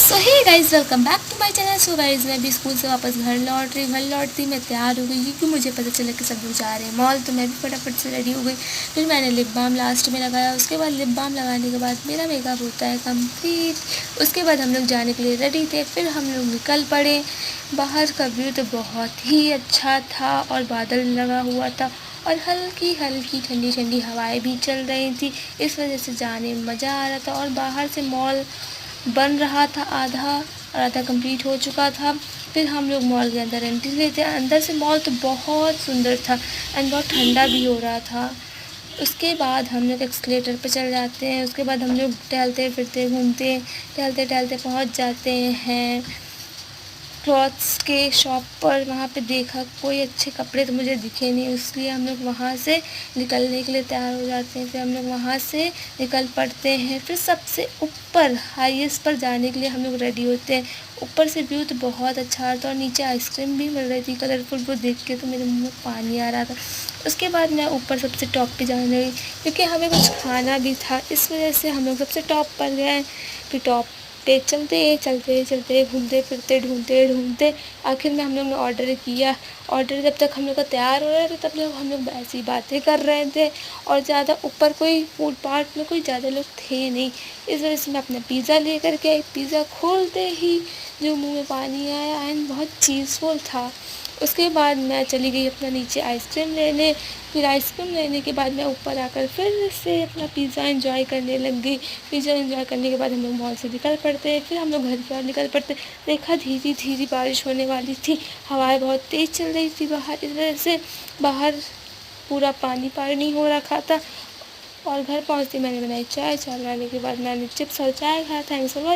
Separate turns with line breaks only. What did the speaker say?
So hey guys, welcome back to my channel. So guys, मैं अभी school से वापस घर लौटती मैं तैयार हो गई क्योंकि मुझे पता चला कि सब लोग जा रहे हैं मॉल। तो मैं भी फटाफट से रेडी हो गई। फिर मैंने लिप बाम लास्ट में लगाया। उसके बाद लिप बाम लगाने के बाद मेरा मेकअप होता है कंप्लीट। उसके बाद हम लोग जाने के लिए रेडी थे। फिर हम लोग निकल पड़े। बाहर का व्यू तो बहुत ही अच्छा था और बादल लगा हुआ था और हल्की हल्की ठंडी ठंडी हवाएं भी चल रही थी। इस वजह से जाने में मज़ा आ रहा था। और बाहर से मॉल बन रहा था, आधा और आधा कंप्लीट हो चुका था। फिर हम लोग मॉल के अंदर एंट्री लेते हैं। अंदर से मॉल तो बहुत सुंदर था एंड बहुत ठंडा भी हो रहा था। उसके बाद हम लोग एक्सलेटर पर चल जाते हैं। उसके बाद हम लोग टहलते फिरते घूमते टहलते टहलते पहुंच जाते हैं क्लॉथ्स के शॉप पर। वहाँ पे देखा कोई अच्छे कपड़े तो मुझे दिखे नहीं, इसलिए हम लोग वहाँ से निकलने के लिए तैयार हो जाते हैं। फिर हम लोग वहाँ से निकल पड़ते हैं। फिर सबसे ऊपर हाईएस्ट पर जाने के लिए हम लोग रेडी होते हैं। ऊपर से व्यू तो बहुत अच्छा था और नीचे आइसक्रीम भी मिल रही थी कलरफुल। वो देख के तो मेरे मुँह में पानी आ रहा था। उसके बाद मैं ऊपर सबसे टॉप पे जाने लगी क्योंकि हमें कुछ खाना भी था। इस वजह से हम लोग सबसे टॉप पर गए। फिर टॉप पे चलते घूमते फिरते ढूंढते ढूंढते आखिर में हम लोग ने ऑर्डर किया। ऑर्डर जब तक हम लोग का तैयार हो रहा था तब लोग हम लोग ऐसी बातें कर रहे थे और ज़्यादा ऊपर कोई फूड पार्ट में कोई ज़्यादा लोग थे नहीं। इस वजह से मैं अपना पिज़्ज़ा लेकर के आई। पिज़्ज़ा खोलते ही जो मुंह में पानी आया एंड बहुत चीज़फुल था। उसके बाद मैं चली गई अपना नीचे आइसक्रीम लेने। फिर आइसक्रीम लेने के बाद मैं ऊपर आकर फिर से अपना पिज़्ज़ा एंजॉय करने लग गई। पिज़्ज़ा एंजॉय करने के बाद हम लोग मॉल से निकल पड़ते हैं। फिर हम लोग घर की ओर निकल पड़ते। देखा धीरे धीरे बारिश होने वाली थी। हवाएं बहुत तेज़ चल रही थी बाहर। इस वजह से बाहर पूरा पानी पानी हो रखा था। और घर पहुँचते मैंने बनाई चाय बनाने के बाद मैंने चिप्स और चाय खाया। Thanks for watching.